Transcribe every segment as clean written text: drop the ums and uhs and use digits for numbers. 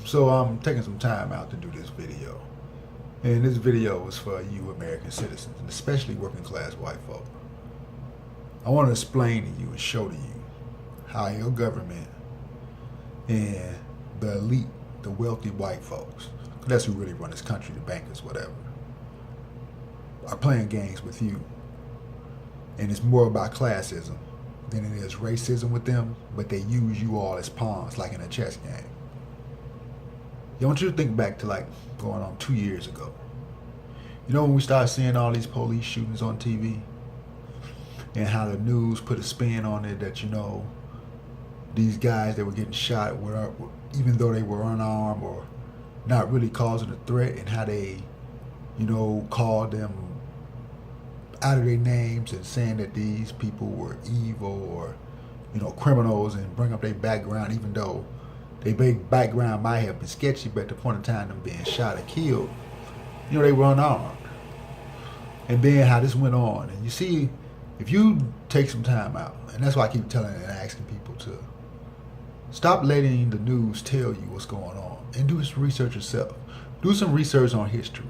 So I'm taking some time out to do this video. And this video is for you American citizens, and especially working class white folk. I want to explain to you and show to you how your government and the elite, the wealthy white folks, 'cause that's who really run this country, the bankers, whatever, are playing games with you. And it's more about classism than it is racism with them, but they use you all as pawns like in a chess game. I want you to think back to like going on 2 years ago. You know when we started seeing all these police shootings on TV and how the news put a spin on it that, you know, these guys that were getting shot were, even though they were unarmed or not really causing a threat, and how they, you know, called them out of their names and saying that these people were evil or, you know, criminals, and bring up their background even though their big background might have been sketchy, but at the point in time them being shot or killed, you know, they were unarmed. And then how this went on. And you see, if you take some time out, and that's why I keep telling and asking people to stop letting the news tell you what's going on and do some research yourself. Do some research on history.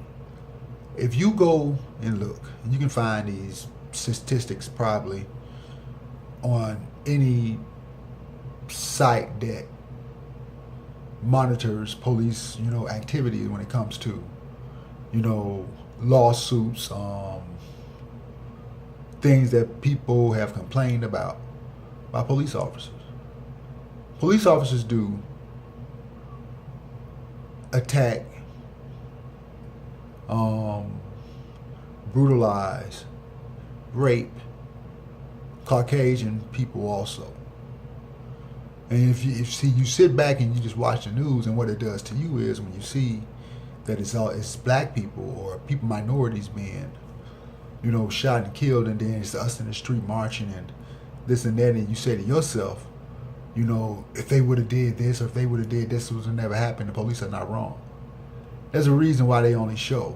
If you go and look, and you can find these statistics probably on any site that monitors police, you know, activity when it comes to, you know, lawsuits, things that people have complained about by police officers. Police officers do attack, brutalize, rape Caucasian people also. And if you sit back and you just watch the news, and what it does to you is when you see that it's black people or people, minorities being, you know, shot and killed, and then it's us in the street marching and this and that, and you say to yourself, you know, if they would have did this or if they would have did this, it would have never happened. The police are not wrong. There's a reason why they only show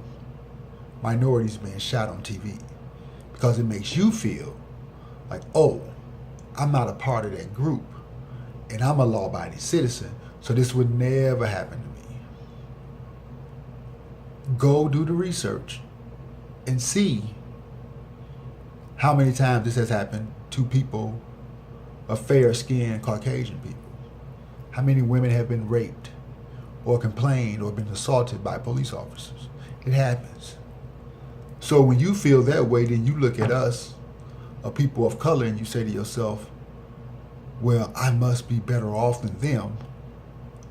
minorities being shot on TV, because it makes you feel like, oh, I'm not a part of that group, and I'm a law-abiding citizen, so this would never happen to me. Go do the research and see how many times this has happened to people of fair-skinned Caucasian people. How many women have been raped or complained or been assaulted by police officers? It happens. So when you feel that way, then you look at us, a people of color, and you say to yourself, well, I must be better off than them.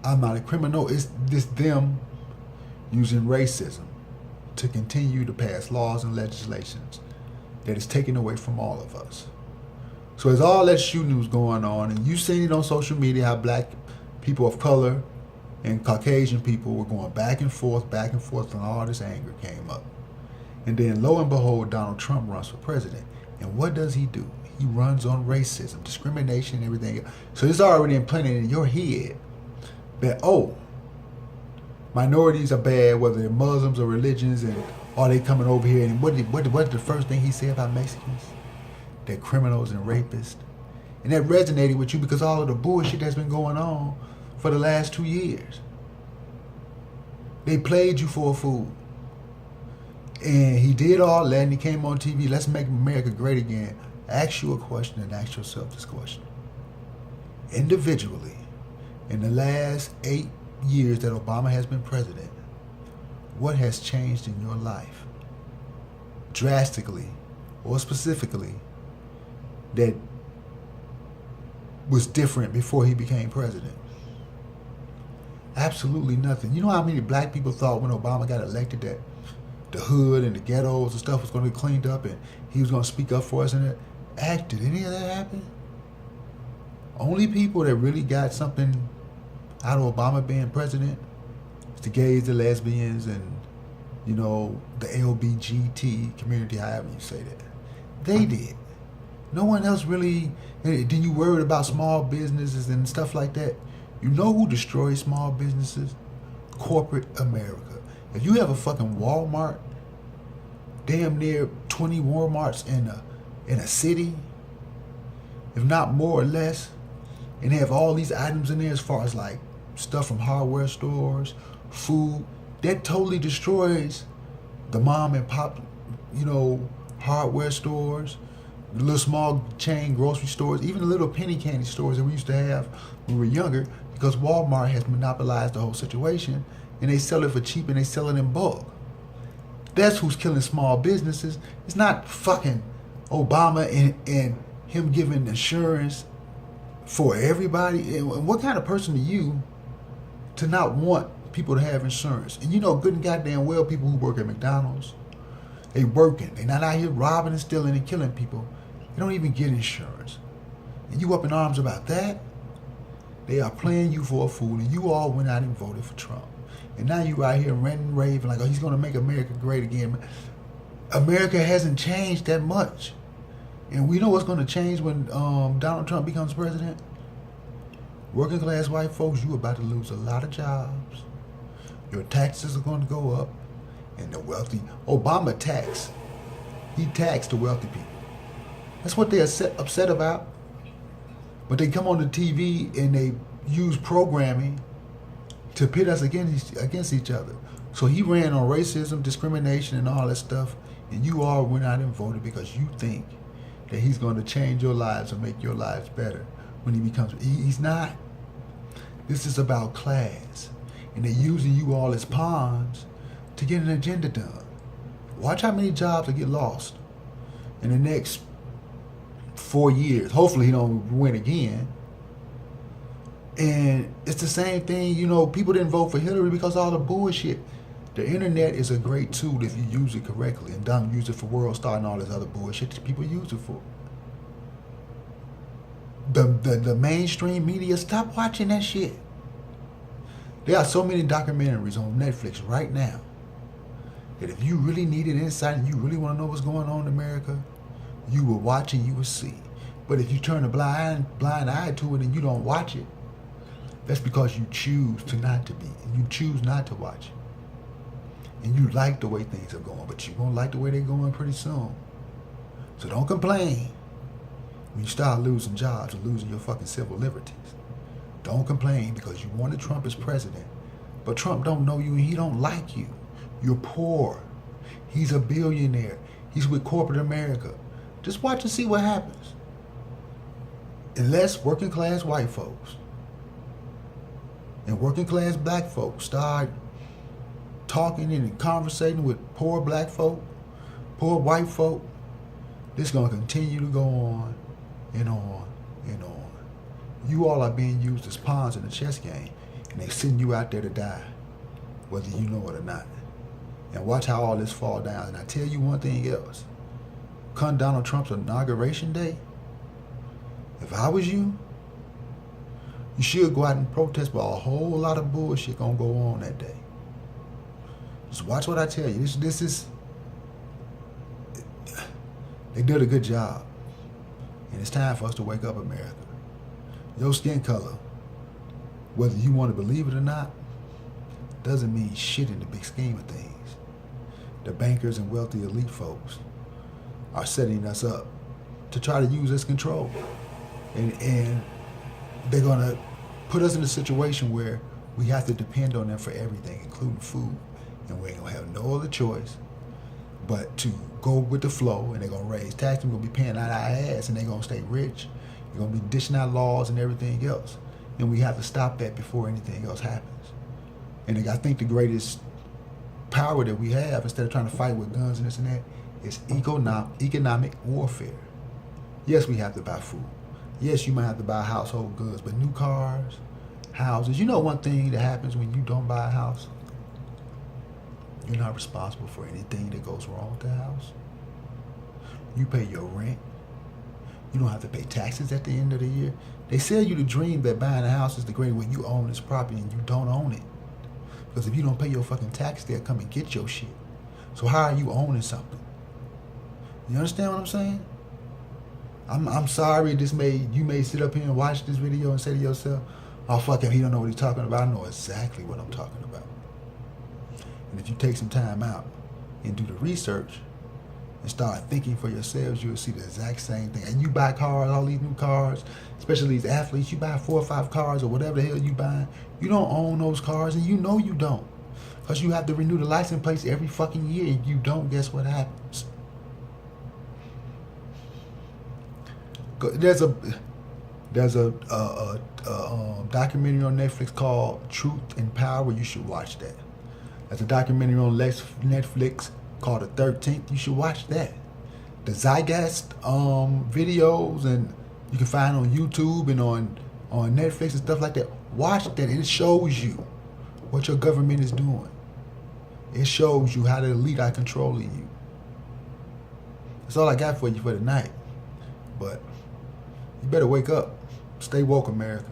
I'm not a criminal. It's just them using racism to continue to pass laws and legislations that is taken away from all of us. So as all that shooting was going on, and you seen it on social media, how black people of color and Caucasian people were going back and forth, and all this anger came up. And then lo and behold, Donald Trump runs for president. And what does he do? He runs on racism, discrimination, and everything. So it's already implanted in your head that, oh, minorities are bad, whether they're Muslims or religions, and are they coming over here? And what's the first thing he said about Mexicans? They're criminals and rapists. And that resonated with you because all of the bullshit that's been going on for the last 2 years. They played you for a fool. And he did all that, and he came on TV, let's make America great again. Ask you a question and ask yourself this question. Individually, in the last 8 years that Obama has been president, what has changed in your life drastically or specifically that was different before he became president? Absolutely nothing. You know how many black people thought when Obama got elected that the hood and the ghettos and stuff was going to be cleaned up and he was going to speak up for us? And did any of that happen? Only people that really got something out of Obama being president is the gays, the lesbians, and, you know, the LBGT community, however you say that. They did. No one else really. Then you worried about small businesses and stuff like that. You know who destroys small businesses? Corporate America. If you have a fucking Walmart, damn near 20 Walmarts in a city, if not more or less, and they have all these items in there as far as like stuff from hardware stores, food, that totally destroys the mom and pop, hardware stores, the little small chain grocery stores, even the little penny candy stores that we used to have when we were younger, because Walmart has monopolized the whole situation and they sell it for cheap and they sell it in bulk. That's who's killing small businesses. It's not fucking Obama and him giving insurance for everybody. And what kind of person are you to not want people to have insurance? And good and goddamn well, people who work at McDonald's, they working. They're not out here robbing and stealing and killing people. They don't even get insurance. And you up in arms about that? They are playing you for a fool, and you all went out and voted for Trump. And now you out here ranting and raving like, oh, he's going to make America great again. America hasn't changed that much. And we know what's going to change when Donald Trump becomes president. Working class white folks, you about to lose a lot of jobs. Your taxes are going to go up. And the wealthy, Obama taxed. He taxed the wealthy people. That's what they're upset about. But they come on the TV and they use programming to pit us against each other. So he ran on racism, discrimination, and all that stuff. And you all went out and voted because you think that he's going to change your lives or make your lives better when he becomes. He's not. This is about class. And they're using you all as pawns to get an agenda done. Watch how many jobs will get lost in the next 4 years. Hopefully he don't win again. And it's the same thing, people didn't vote for Hillary because of all the bullshit. The internet is a great tool if you use it correctly and don't use it for World Star and all this other bullshit that people use it for. The mainstream media, stop watching that shit. There are so many documentaries on Netflix right now that if you really needed insight and you really want to know what's going on in America, you will watch and you will see. But if you turn a blind eye to it and you don't watch it, that's because you choose not to be. You choose not to watch it. And you like the way things are going, but you won't like the way they're going pretty soon. So don't complain when you start losing jobs or losing your fucking civil liberties. Don't complain because you wanted Trump as president, but Trump don't know you and he don't like you. You're poor. He's a billionaire. He's with corporate America. Just watch and see what happens. Unless working class white folks and working class black folks start talking and conversating with poor black folk, poor white folk, this is going to continue to go on and on and on. You all are being used as pawns in a chess game, and they're sending you out there to die, whether you know it or not. And watch how all this fall down. And I tell you one thing else. Come Donald Trump's inauguration day, if I was you, you should go out and protest, but a whole lot of bullshit gonna go on that day. Just watch what I tell you. This is, they did a good job. And it's time for us to wake up, America. Your skin color, whether you want to believe it or not, doesn't mean shit in the big scheme of things. The bankers and wealthy elite folks are setting us up to try to use as control. And they're going to put us in a situation where we have to depend on them for everything, including food. And we ain't going to have no other choice but to go with the flow, and they're going to raise taxes. We're going to be paying out our ass, and they're going to stay rich. They're going to be dishing out laws and everything else. And we have to stop that before anything else happens. And I think the greatest power that we have, instead of trying to fight with guns and this and that, is economic warfare. Yes, we have to buy food. Yes, you might have to buy household goods, but new cars, houses. You know one thing that happens when you don't buy a house? You're not responsible for anything that goes wrong with the house. You pay your rent. You don't have to pay taxes at the end of the year. They sell you the dream that buying a house is the great when you own this property and you don't own it. Because if you don't pay your fucking tax, they'll come and get your shit. So how are you owning something? You understand what I'm saying? I'm sorry you may sit up here and watch this video and say to yourself, oh fuck him, he don't know what he's talking about. I know exactly what I'm talking about. And if you take some time out and do the research, and start thinking for yourselves, you'll see the exact same thing. And you buy cars, all these new cars, especially these athletes, you buy 4 or 5 cars or whatever the hell you buy. You don't own those cars, and you know you don't. Because you have to renew the license plates every fucking year. If you don't, guess what happens? There's a documentary on Netflix called Truth and Power. You should watch that. There's a documentary on Netflix called The 13th. You should watch that. The Zygote videos, and you can find on YouTube and on Netflix and stuff like that. Watch that, and it shows you what your government is doing. It shows you how the elite are controlling you. That's all I got for you for tonight. But you better wake up. Stay woke, America.